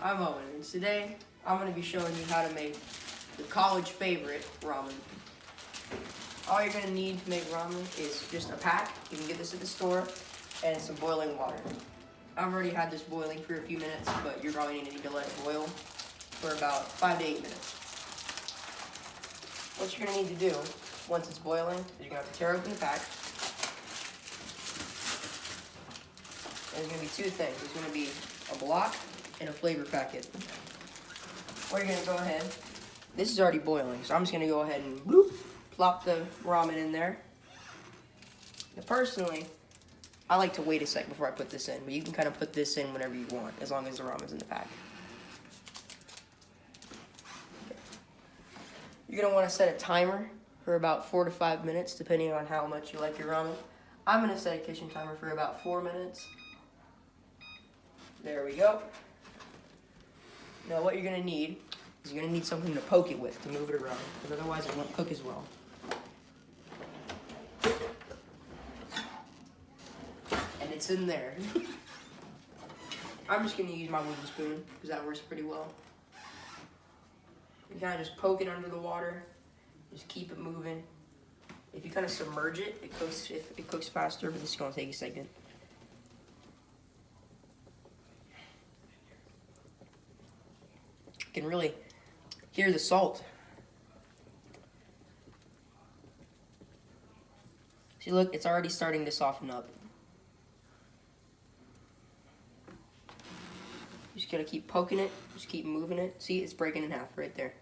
I'm Owen, and today I'm going to be showing you how to make the college favorite ramen. All you're going to need to make ramen is just a pack. You can get this at the store, and some boiling water. I've already had this boiling for a few minutes, but you're probably going to need to let it boil for about 5 to 8 minutes. What you're going to need to do once it's boiling is you're going to have to tear open the pack. And there's going to be two things. There's going to be a block and a flavor packet. What you're going to go ahead, this is already boiling, so I'm just going to go ahead and bloop, plop the ramen in there. Now, personally, I like to wait a sec before I put this in, but you can kind of put this in whenever you want, as long as the ramen's in the pack. You're going to want to set a timer for about 4 to 5 minutes, depending on how much you like your ramen. I'm going to set a kitchen timer for about 4 minutes. There we go. Now what you're going to need is you're going to need something to poke it with to move it around, because otherwise it won't cook as well. And it's in there. I'm just going to use my wooden spoon, because that works pretty well. You kind of just poke it under the water, just keep it moving. If you kind of submerge it, it cooks faster, but this is going to take a second. You can really hear the salt. See, look, it's already starting to soften up. Just gotta keep poking it, just keep moving it. See, it's breaking in half right there.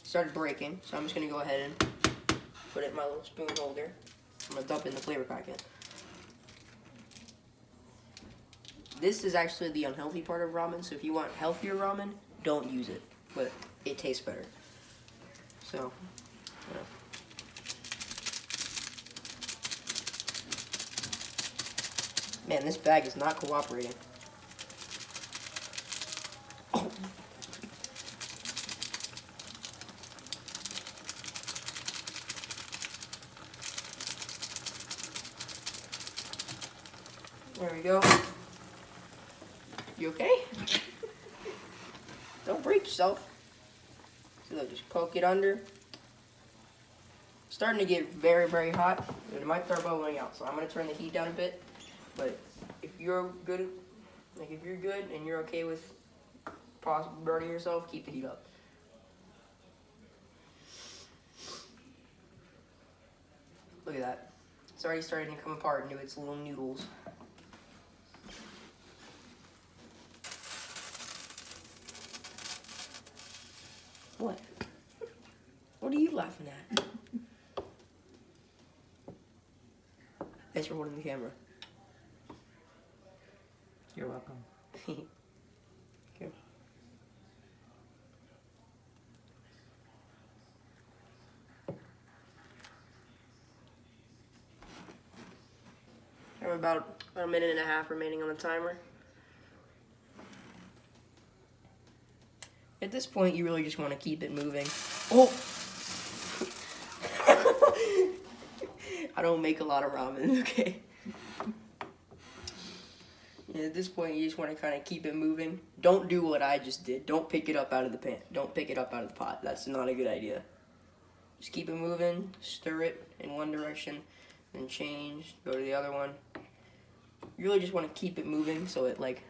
It started breaking, so I'm just gonna go ahead and put it in my little spoon holder. I'm gonna dump in the flavor packet. This is actually the unhealthy part of ramen, so if you want healthier ramen, don't use it, but it tastes better. So, yeah. Man, this bag is not cooperating. Oh. There we go. You okay? Don't break yourself. So look, just poke it under. It's starting to get very, very hot. It might start bubbling out, so I'm gonna turn the heat down a bit. But if you're good, and you're okay with possibly burning yourself, keep the heat up. Look at that. It's already starting to come apart into its little noodles. What? What are you laughing at? Thanks for holding the camera. You're welcome. Okay. I have about a minute and a half remaining on the timer. At this point, you really just want to keep it moving. Oh! I don't make a lot of ramen, okay? Yeah, at this point, you just want to kind of keep it moving. Don't do what I just did. Don't pick it up out of the pan. Don't pick it up out of the pot. That's not a good idea. Just keep it moving. Stir it in one direction, then change. Go to the other one. You really just want to keep it moving so it like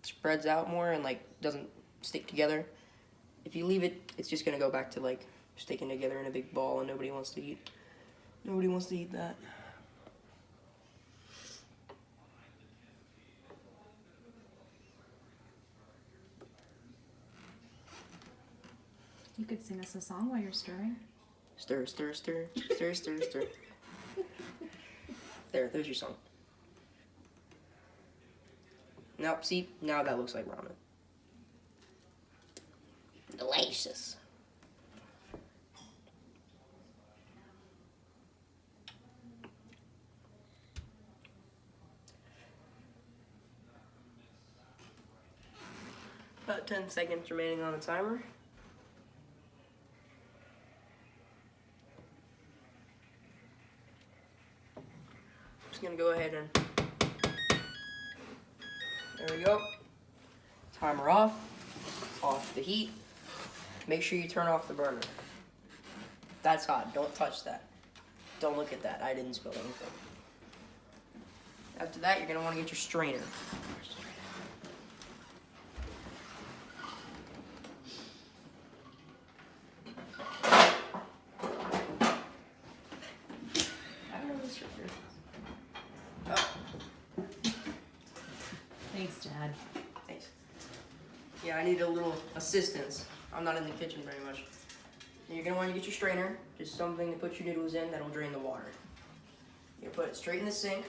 spreads out more and like doesn't stick together. If you leave it, it's just gonna go back to like sticking together in a big ball, and nobody wants to eat that. You could sing us a song while you're stirring. Stir, stir, stir, stir, stir, stir. There's your song. Now, see, now that looks like ramen. Delicious. About 10 seconds remaining on the timer. Just gonna go ahead and there we go. Timer off the heat. Make sure you turn off the burner. That's hot, don't touch that. Don't look at that, I didn't spill anything. After that, you're gonna wanna get your strainer. Oh, Thanks, Dad. thanks. Yeah, I need a little assistance. I'm not in the kitchen very much. You're gonna want to get your strainer, just something to put your noodles in that'll drain the water. You put it straight in the sink.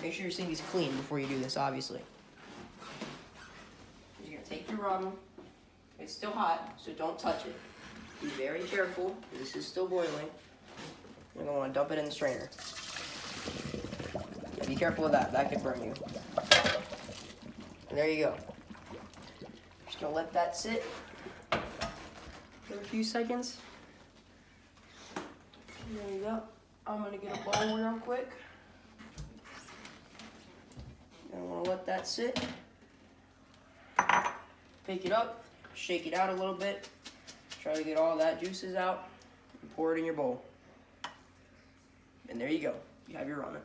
Make sure your sink is clean before you do this, obviously. You're gonna take your ramen. It's still hot, so don't touch it. Be very careful. This is still boiling. You're gonna want to dump it in the strainer. Yeah, be careful with that. That could burn you. And there you go. Just gonna let that sit for a few seconds. There you go. I'm gonna get a bowl real quick. I'm gonna let that sit. Pick it up, shake it out a little bit. Try to get all that juices out and pour it in your bowl. And there you go. You have your ramen.